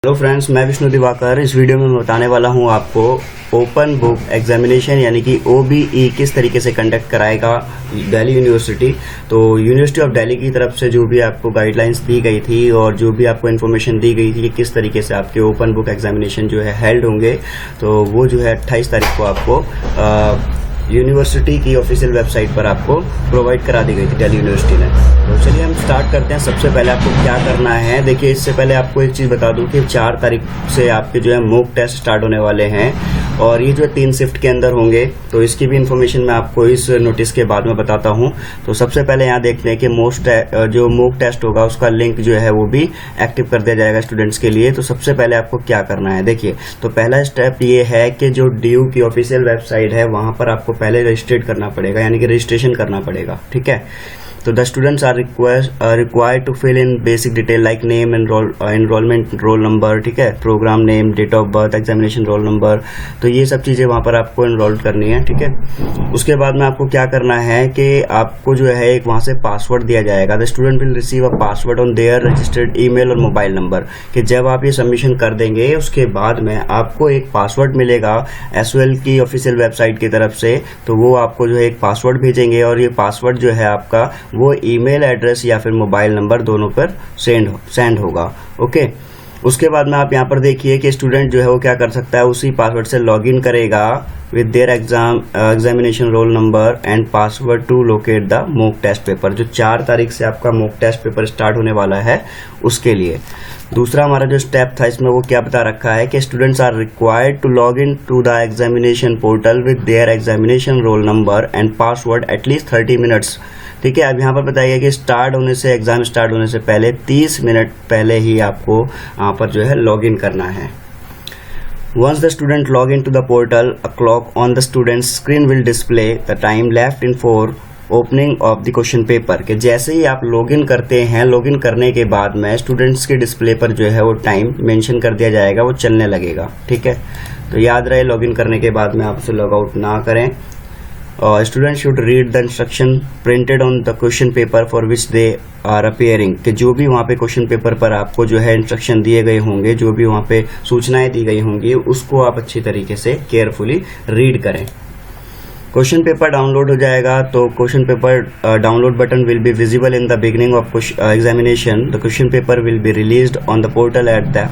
Hello friends, मैं विष्णु दिवाकर। इस video में मैं बताने वाला हूं आपको ओपन बुक एग्जामिनेशन यानी कि OBE किस तरीके से कंडक्ट कराएगा दिल्ली यूनिवर्सिटी। तो यूनिवर्सिटी ऑफ दिल्ली की तरफ से जो भी आपको गाइडलाइंस दी गई थी और जो भी आपको इन्फॉर्मेशन दी गई थी कि किस तरीके से आपके ओपन बुक एग्जामिनेशन जो है हेल्ड होंगे, तो वो जो है 28 तारीख को आपको यूनिवर्सिटी की ऑफिशियल वेबसाइट पर आपको प्रोवाइड करा दी गई थी दिल्ली यूनिवर्सिटी ने। तो चलिए हम स्टार्ट करते हैं। सबसे पहले आपको क्या करना है, देखिए इससे पहले आपको एक चीज़ बता दूं कि 4 तारीख से आपके जो है मॉक टेस्ट स्टार्ट होने वाले हैं और ये जो 3 शिफ्ट के अंदर होंगे। तो इसकी भी इन्फॉर्मेशन मैं आपको इस नोटिस के बाद में बताता हूं। तो सबसे पहले यहाँ देखते हैं कि जो मॉक टेस्ट होगा उसका लिंक जो है वो भी एक्टिव कर दिया जाएगा स्टूडेंट्स के लिए। तो सबसे पहले आपको क्या करना है, देखिए तो पहला स्टेप ये है कि जो DU की ऑफिशियल वेबसाइट है वहां पर आपको पहले रजिस्ट्रेट करना पड़ेगा, यानी कि रजिस्ट्रेशन करना पड़ेगा। ठीक है, तो the students are required to fill in basic detail like name, enrolment roll number, ठीक है, programme name, date of birth, examination roll number. तो ये सब चीज़ें वहाँ पर आपको एनरोल करनी है। ठीक है, उसके बाद में आपको क्या करना है कि आपको जो है एक वहाँ से पासवर्ड दिया जाएगा। The student will receive a password on their registered email और मोबाइल नंबर। कि जब आप ये सबमिशन कर देंगे उसके बाद में आपको एक पासवर्ड मिलेगा SOL की ऑफिशियल वेबसाइट की तरफ से। तो वो आपको जो है एक पासवर्ड भेजेंगे और ये पासवर्ड जो है आपका वो ईमेल एड्रेस या फिर मोबाइल नंबर दोनों पर सेंड होगा। ओके, उसके बाद में आप यहाँ पर देखिए कि स्टूडेंट जो है वो क्या कर सकता है, उसी पासवर्ड से लॉगिन करेगा with their examination roll number and password to locate the mock test paper. जो 4 तारीख से आपका मॉक टेस्ट पेपर स्टार्ट होने वाला है उसके लिए। दूसरा हमारा जो स्टेप था इसमें वो क्या बता रखा है कि students are required to log in to the examination portal with their examination roll number and password at least 30 minutes. ठीक है, अब यहाँ पर बताया गया कि एग्जाम स्टार्ट होने से पहले 30 मिनट पहले ही आपको यहाँ पर जो है लॉग इन करना है। Once the student log into the portal, a clock on the student's screen will display the time left in for opening of the question paper। कि जैसे ही आप लॉगिन करते हैं, लॉगिन करने के बाद में स्टूडेंट्स के डिस्प्ले पर जो है वो टाइम मेंशन कर दिया जाएगा, वो चलने लगेगा। ठीक है, तो याद रहे लॉगिन करने के बाद में आप उसे लॉग आउट ना करें। Student should read the instruction printed on the question paper for which they are appearing. कि जो भी वहाँ पे क्वेश्चन पेपर पर आपको जो है इंस्ट्रक्शन दिए गए होंगे, जो भी वहाँ पे सूचनाएं दी गई होंगी, उसको आप अच्छी तरीके से केयरफुली रीड करें। क्वेश्चन पेपर डाउनलोड हो जाएगा, तो question paper download button will be visible in the beginning of examination. The question paper will be released on the portal at the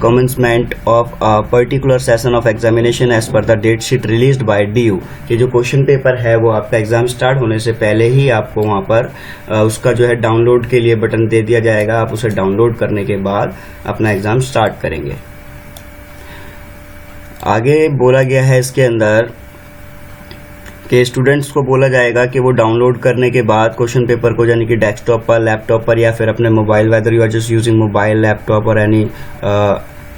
commencement of a particular session of examination as per the date sheet released by DU। कि जो question paper है वो आपका exam start होने से पहले ही आपको वहाँ पर उसका जो है डाउनलोड के लिए बटन दे दिया जाएगा। आप उसे डाउनलोड करने के बाद अपना एग्जाम स्टार्ट करेंगे। आगे बोला गया है इसके अंदर कि स्टूडेंट्स को बोला जाएगा कि वो डाउनलोड करने के बाद क्वेश्चन पेपर को यानी कि डेस्कटॉप पर, लैपटॉप पर या फिर अपने mobile, whether you are just using mobile, laptop और any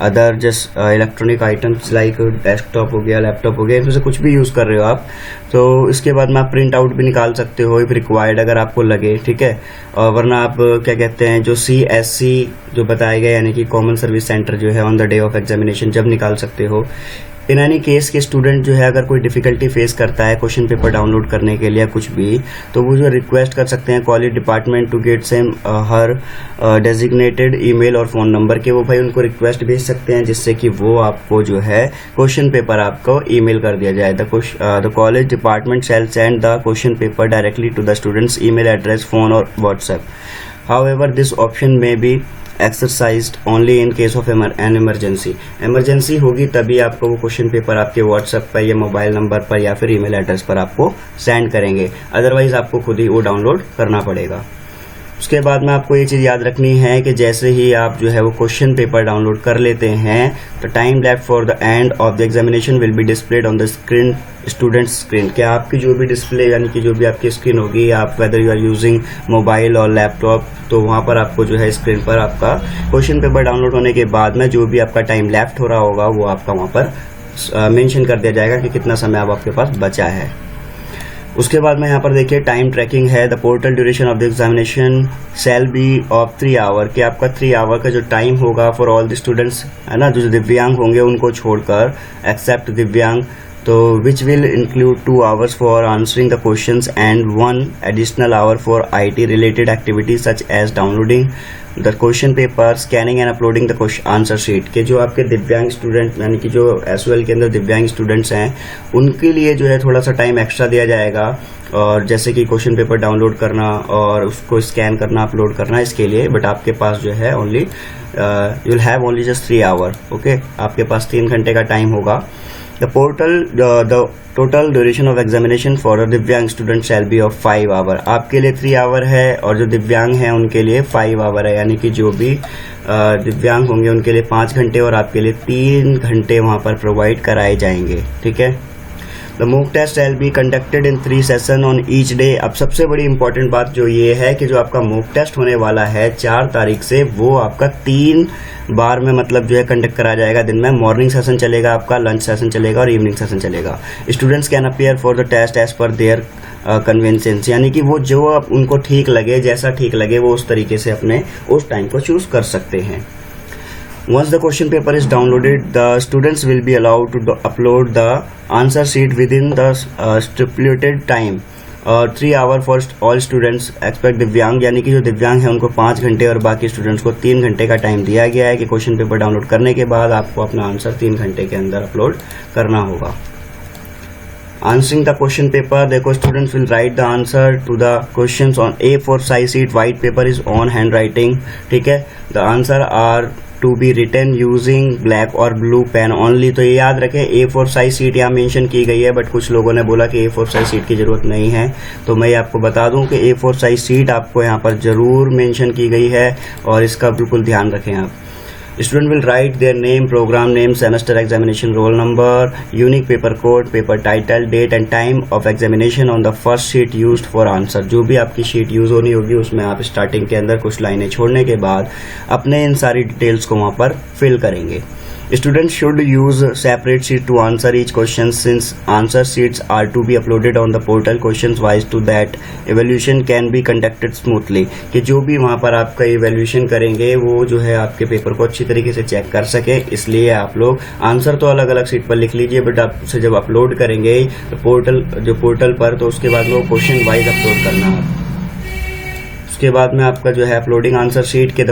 other just electronic items like desktop हो गया, लैपटॉप हो गया, इनमें से कुछ भी यूज़ कर रहे हो आप, तो इसके बाद में आप प्रिंट आउट भी निकाल सकते हो इफ रिक्वायर्ड, अगर आपको लगे। ठीक है, और वरना आप क्या कहते हैं जो CSC जो बताया गया यानी कि कॉमन सर्विस सेंटर जो है on the day of examination जब निकाल सकते हो। इन एनी केस के स्टूडेंट जो है अगर कोई डिफिकल्टी फेस करता है क्वेश्चन पेपर डाउनलोड करने के लिए कुछ भी, तो वो जो रिक्वेस्ट कर सकते हैं college department to get same her designated email और फ़ोन नंबर के, वो भाई उनको रिक्वेस्ट भेज सकते हैं जिससे कि वो आपको जो है क्वेश्चन पेपर आपको ईमेल कर दिया जाए। The college department shall send the question paper directly to the students email address, phone और व्हाट्सएप। हाउएवर दिस ऑप्शन में be exercised only in case of an emergency होगी तभी आपको वो क्वेश्चन पेपर आपके व्हाट्सएप पर या मोबाइल नंबर पर या फिर ईमेल एड्रेस पर आपको सेंड करेंगे। अदरवाइज आपको खुद ही वो डाउनलोड करना पड़ेगा। उसके बाद में आपको ये चीज़ याद रखनी है कि जैसे ही आप जो है वो क्वेश्चन पेपर डाउनलोड कर लेते हैं, the time left for the end of the examination will be displayed on the screen, student screen. क्या आपकी जो भी डिस्प्ले यानी कि जो भी आपकी स्क्रीन होगी, आप whether you are using mobile और लैपटॉप, तो वहाँ पर आपको जो है स्क्रीन पर आपका क्वेश्चन पेपर डाउनलोड होने के बाद में जो भी आपका टाइम लेफ्ट हो रहा होगा वो आपका वहाँ पर मेंशन कर दिया जाएगा कि कितना समय अब आपके पास बचा है। उसके बाद में यहाँ पर देखिए टाइम ट्रैकिंग है। The portal duration of the examination shall be of 3 hour. कि आपका 3 आवर का जो टाइम होगा फॉर ऑल द स्टूडेंट्स, है ना, जो दिव्यांग होंगे उनको छोड़कर, एक्सेप्ट दिव्यांग, तो which will include 2 hours for answering the questions and 1 additional hour for IT related activities such as downloading the question paper, scanning and uploading the answer sheet. के जो आपके दिव्यांग स्टूडेंट यानी कि जो एसओएल के अंदर दिव्यांग स्टूडेंट्स हैं उनके लिए जो है थोड़ा सा टाइम एक्स्ट्रा दिया जाएगा, और जैसे कि क्वेश्चन पेपर डाउनलोड करना और उसको स्कैन करना, अपलोड करना, इसके लिए। बट आपके पास जो है only you will have only just 3 hour. Okay, आपके पास 3 घंटे का टाइम होगा। The total duration of examination for the दिव्यांग student shall be of 5 hour. आपके लिए 3 आवर है और जो दिव्यांग हैं उनके लिए 5 आवर है, यानी कि जो भी दिव्यांग होंगे उनके लिए 5 घंटे और आपके लिए 3 घंटे वहां पर प्रोवाइड कराए जाएंगे। ठीक है। The mock test shall be conducted in 3 session on each day. अब सबसे बड़ी इंपॉर्टेंट बात जो ये है कि जो आपका मॉक टेस्ट होने वाला है 4 तारीख से, वो आपका 3 बार में मतलब जो है कंडक्ट कराया जाएगा। दिन में मॉर्निंग सेशन चलेगा आपका, लंच सेशन चलेगा और इवनिंग सेशन चलेगा। Students can appear for the test as per their convenience, यानी कि वो जो उनको ठीक लगे, जैसा ठीक लगे वो उस तरीके से अपने उस टाइम को चूज कर सकते हैं। Once the question paper is downloaded, the students will be allowed to upload the answer sheet within the stipulated time. 3 hour for all students except दिव्यांग, यानी कि जो दिव्यांग है उनको 5 घंटे और बाकी स्टूडेंट्स को 3 घंटे का टाइम दिया गया है कि क्वेश्चन पेपर डाउनलोड करने के बाद आपको अपना आंसर 3 घंटे के अंदर अपलोड करना होगा। Answering the question paper, देखो students will write the answer to the questions on A4 size sheet. White paper is on handwriting. ठीक है। The answer are to be written using black और blue pen only। तो ये याद रखें A4 size sheet यहाँ mention की गई है, बट कुछ लोगों ने बोला कि A4 साइज शीट की जरूरत नहीं है, तो मैं आपको बता दूं कि A4 साइज शीट आपको यहाँ पर जरूर मेंशन की गई है और इसका बिल्कुल ध्यान रखें आप। Student will write their name, program name, semester examination roll number, unique paper code, paper title, date and time of examination on the first sheet used for answer। जो भी आपकी शीट यूज होनी होगी उसमें आप स्टार्टिंग के अंदर कुछ लाइनें छोड़ने के बाद अपने इन सारी डिटेल्स को वहां पर फिल करेंगे। Students should use separate sheet to answer each question since answer sheets are to be uploaded on the portal questions wise to that evaluation can be conducted smoothly। कि जो भी वहाँ पर आपका evaluation करेंगे वो जो है आपके पेपर को अच्छी तरीके से चेक कर सके, इसलिए आप लोग आंसर तो अलग अलग शीट पर लिख लीजिए, बट आप उसे जब अपलोड करेंगे तो पोर्टल पर, तो उसके बाद वो क्वेश्चन वाइज अपलोड करना है। उसके बाद में आपका जो है अपलोडिंग आंसर शीट के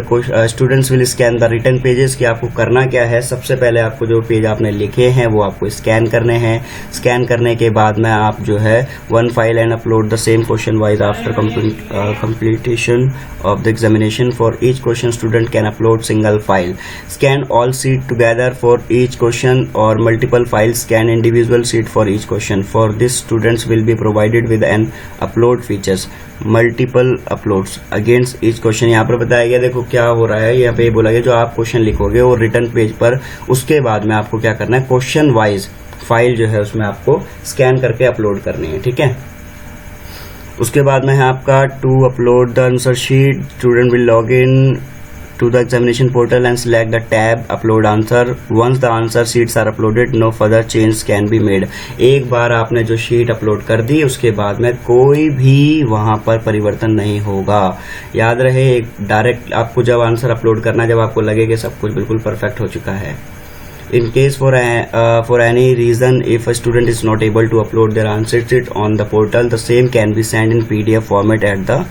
students will scan the written pages. कि आपको करना क्या है, सबसे पहले आपको जो पेज आपने लिखे हैं वो आपको स्कैन करने हैं। स्कैन करने के बाद में आप जो है 1 file and upload the same question wise after completion of the examination for each question student can upload single file। Scan all sheet together for each question or multiple files scan individual sheet for each question। For this students will be provided with an upload features multiple uploads against each question। यहाँ पर बताया गया, देखो क्या हो रहा है, यहाँ पे बोला गया जो आप क्वेश्चन लिखोगे वो रिटर्न पेज पर, उसके बाद में आपको क्या करना है, क्वेश्चन वाइज फाइल जो है उसमें आपको स्कैन करके अपलोड करनी है। ठीक है। उसके बाद में है आपका to upload the answer sheet, student will log in to the examination portal and select the tab upload answer। Once the answer sheets are uploaded no further change can be made। एक बार आपने जो sheet upload कर दी उसके बाद में कोई भी वहां पर परिवर्तन नहीं होगा। याद रहे, डायरेक्ट आपको जब आंसर अपलोड करना, जब आपको लगे कि सब कुछ बिल्कुल परफेक्ट हो चुका है। In case for any reason if a student is not able to upload their answer sheet on the portal, the same can be sent in PDF format at the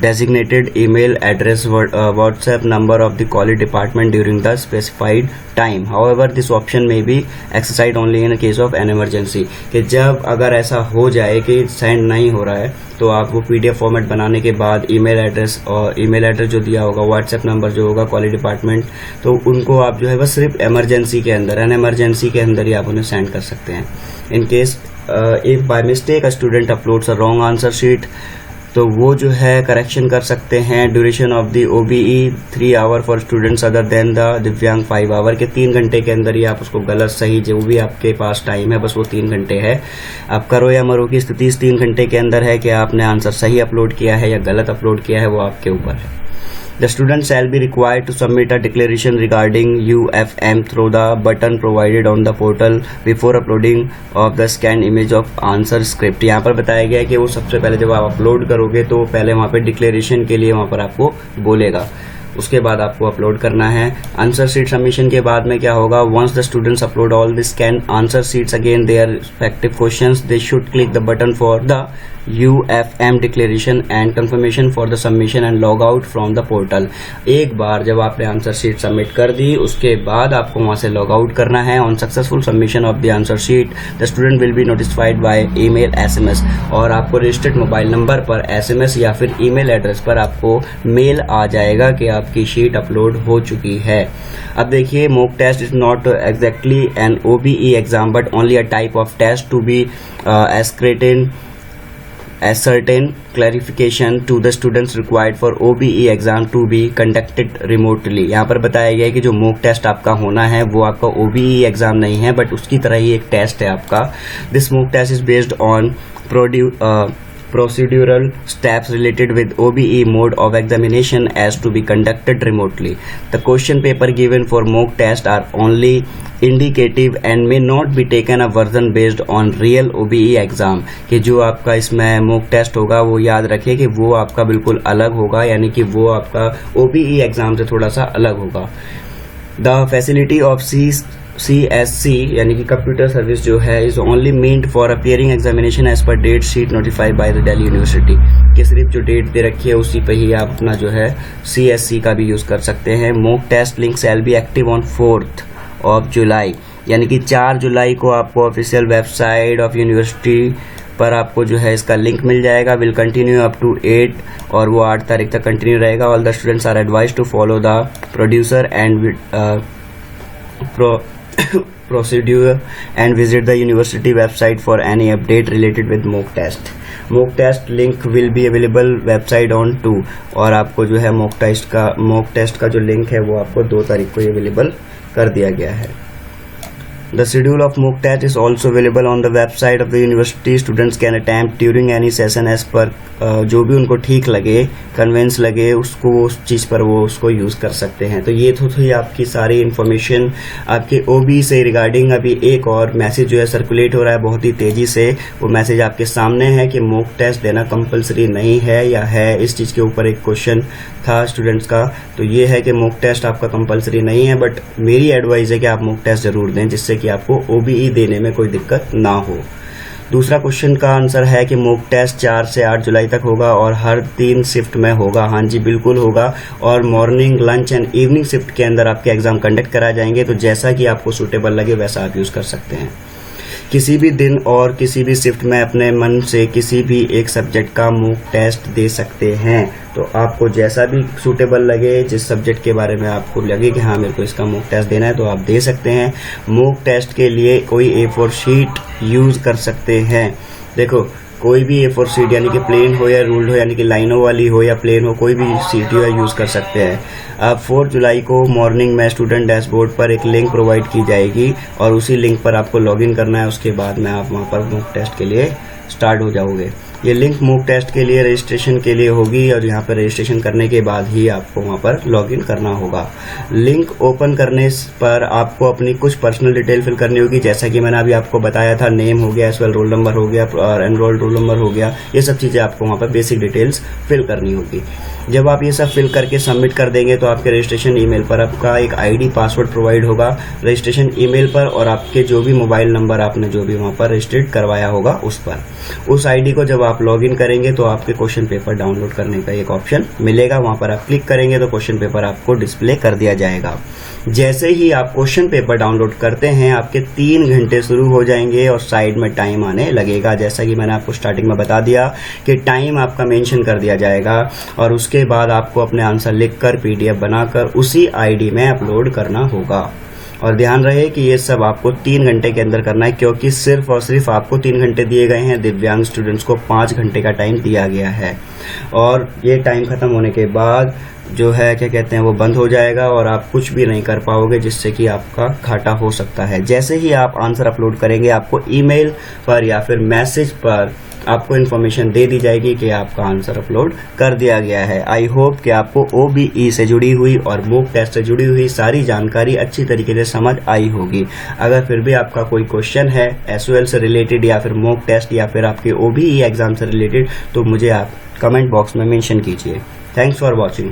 designated email address WhatsApp number of the college department during the specified time। However this option may be exercised only in a case of an emergency। कि जब अगर ऐसा हो जाए कि send नहीं हो रहा है तो आप वो PDF फॉर्मेट बनाने के बाद ईमेल एड्रेस जो दिया होगा, व्हाट्सएप नंबर जो होगा कॉलेज डिपार्टमेंट, तो उनको आप जो है बस सिर्फ इमरजेंसी के अंदर, एन इमरजेंसी के अंदर ही आप उन्हें सेंड कर सकते हैं। In case if by mistake a student uploads a wrong answer sheet, तो वो जो है करेक्शन कर सकते हैं। Duration of the OBE 3 hour for students other than the दिव्यांग 5 आवर। के 3 घंटे के अंदर ही आप उसको गलत सही जो भी आपके पास टाइम है बस वो 3 घंटे है। आप करो या मरो की स्थिति इस 3 घंटे के अंदर है कि आपने आंसर सही अपलोड किया है या गलत अपलोड किया है, वो आपके ऊपर है। The student shall be required to submit a declaration regarding UFM through the button provided on the portal before uploading of the scanned image of answer script। यहाँ पर बताया गया है कि वो सबसे पहले जब आप अपलोड करोगे तो पहले वहाँ पे डिक्लेरेशन के लिए वहाँ पर आपको बोलेगा। उसके बाद आपको अपलोड करना है। आंसर शीट सबमिशन के बाद में क्या होगा, once the students upload all the scan answer sheets again their respective questions, they should click the button for the UFM declaration and confirmation for the submission and log out from the portal. एक बार जब आपने answer sheet submit कर दी, उसके बाद आपको वहां से लॉग आउट करना है। On successful submission of the answer sheet the student will be notified by email SMS, और आपको रजिस्टर्ड मोबाइल नंबर पर SMS या फिर ईमेल एड्रेस पर आपको मेल आ जाएगा कि आपकी शीट अपलोड हो चुकी है। अब देखिए, mock test is not exactly an OBE exam but only a type of test to be ascertain clarification to the students required for OBE exam to be conducted remotely। यहाँ पर बताया गया है कि जो मॉक टेस्ट आपका होना है वो आपका OBE एग्जाम नहीं है, बट उसकी तरह ही एक टेस्ट है आपका। This mock test is based on procedural steps related with OBE mode of examination as to be conducted remotely. The question paper given for mock test are only indicative and may not be taken a version based on real OBE exam। कि जो आपका इसमें mock test होगा वो याद रखिए कि वो आपका बिल्कुल अलग होगा, यानी कि वो आपका OBE एग्जाम से थोड़ा सा अलग होगा। The facility of CSC यानी कि कंप्यूटर सर्विस जो है is only meant for appearing examination as per date sheet notified by the Delhi university. कि सिर्फ जो डेट दे रखी है उसी पे ही आप अपना जो है CSC का भी यूज कर सकते हैं। Mock test link shall be active on 4th of July, यानी कि 4 जुलाई को आपको ऑफिशियल वेबसाइट ऑफ यूनिवर्सिटी पर आपको जो है इसका लिंक मिल जाएगा। विल कंटिन्यू अप टू 8, और वो 8 तारीख तक कंटिन्यू रहेगा। All the students are advise to follow the producer and procedure and visit the university website for any update related with mock test। mock test link will be available website on 2, और आपको जो है mock test का जो link है वो आपको 2 तारीख को अवेलेबल कर दिया गया है। The schedule of mock test is also available on the website of the university। Students can attempt during any session as per जो भी उनको ठीक लगे, कन्वेंस लगे, उसको उस चीज़ पर वो उसको यूज़ कर सकते हैं। तो ये तो थी आपकी सारी इन्फॉर्मेशन आपके OBE से रिगार्डिंग। अभी एक और मैसेज जो है सर्कुलेट हो रहा है बहुत ही तेज़ी से, वो मैसेज आपके सामने है कि मॉक टेस्ट देना कंपलसरी नहीं है या है। इस चीज़ के ऊपर एक क्वेश्चन था स्टूडेंट्स का, तो ये है कि मॉक टेस्ट आपका कंपलसरी नहीं है, बट मेरी एडवाइस है कि आप मॉक टेस्ट ज़रूर दें, जिससे कि आपको OBE देने में कोई दिक्कत ना हो। दूसरा क्वेश्चन का आंसर है कि मॉक टेस्ट 4 से 8 जुलाई तक होगा और हर 3 शिफ्ट में होगा। हाँ जी, बिल्कुल होगा, और morning, lunch and evening shift के अंदर आपके एग्जाम कंडक्ट कराए जाएंगे। तो जैसा कि आपको सूटेबल लगे वैसा आप यूज़ कर सकते हैं। किसी भी दिन और किसी भी शिफ्ट में अपने मन से किसी भी एक सब्जेक्ट का मॉक टेस्ट दे सकते हैं। तो आपको जैसा भी सूटेबल लगे, जिस सब्जेक्ट के बारे में आपको लगे कि हाँ मेरे को इसका मॉक टेस्ट देना है, तो आप दे सकते हैं। मॉक टेस्ट के लिए कोई A4 शीट यूज़ कर सकते हैं। देखो, कोई भी A4 शीट यानी कि प्लेन हो या रूल्ड हो, यानी कि लाइनों वाली हो या प्लेन हो, कोई भी शीट जो है यूज़ कर सकते हैं। अब 4 जुलाई को मॉर्निंग में स्टूडेंट डैशबोर्ड पर एक लिंक प्रोवाइड की जाएगी और उसी लिंक पर आपको लॉगिन करना है। उसके बाद में आप वहाँ पर मॉक टेस्ट के लिए स्टार्ट हो जाओगे। ये लिंक मॉक टेस्ट के लिए रजिस्ट्रेशन के लिए होगी, और यहाँ पर रजिस्ट्रेशन करने के बाद ही आपको वहाँ पर लॉगिन करना होगा। लिंक ओपन करने पर आपको अपनी कुछ पर्सनल डिटेल फिल करनी होगी, जैसा कि मैंने अभी आपको बताया था। नेम हो गया, एज वेल रोल नंबर हो गया और एनरोल्ड रोल नंबर हो गया, ये सब चीज़ें आपको वहाँ पर बेसिक डिटेल्स फिल करनी होगी। जब आप ये सब फिल करके सबमिट कर देंगे तो आपके रजिस्ट्रेशन ईमेल पर आपका एक ID पासवर्ड प्रोवाइड होगा रजिस्ट्रेशन ईमेल पर, और आपके जो भी मोबाइल नंबर आपने जो भी वहाँ पर रजिस्टर्ड करवाया होगा उस पर। उस ID को जब आप लॉगिन करेंगे तो आपके क्वेश्चन पेपर डाउनलोड करने का एक ऑप्शन मिलेगा। वहाँ पर आप क्लिक करेंगे तो क्वेश्चन पेपर आपको डिस्प्ले कर दिया जाएगा। जैसे ही आप क्वेश्चन पेपर डाउनलोड करते हैं, आपके 3 घंटे शुरू हो जाएंगे और साइड में टाइम आने लगेगा। जैसा कि मैंने आपको स्टार्टिंग में बता दिया कि टाइम आपका मेंशन कर दिया जाएगा, और उसके बाद आपको अपने आंसर लिखकर PDF बनाकर उसी ID में अपलोड करना होगा। और ध्यान रहे कि ये सब आपको 3 घंटे के अंदर करना है, क्योंकि सिर्फ और सिर्फ आपको 3 घंटे दिए गए हैं। दिव्यांग स्टूडेंट्स को 5 घंटे का टाइम दिया गया है, और ये टाइम खत्म होने के बाद जो है क्या कहते हैं वो बंद हो जाएगा और आप कुछ भी नहीं कर पाओगे, जिससे कि आपका घाटा हो सकता है। जैसे ही आप आंसर अपलोड करेंगे, आपको ईमेल पर या फिर मैसेज पर आपको इन्फॉर्मेशन दे दी जाएगी कि आपका आंसर अपलोड कर दिया गया है। आई होप कि आपको OBE से जुड़ी हुई और मॉक टेस्ट से जुड़ी हुई सारी जानकारी अच्छी तरीके से समझ आई होगी। अगर फिर भी आपका कोई क्वेश्चन है SOL से रिलेटेड या फिर मॉक टेस्ट या फिर आपके OBE एग्जाम से रिलेटेड, तो मुझे आप कमेंट बॉक्स में मेंशन कीजिए। Thanks for watching.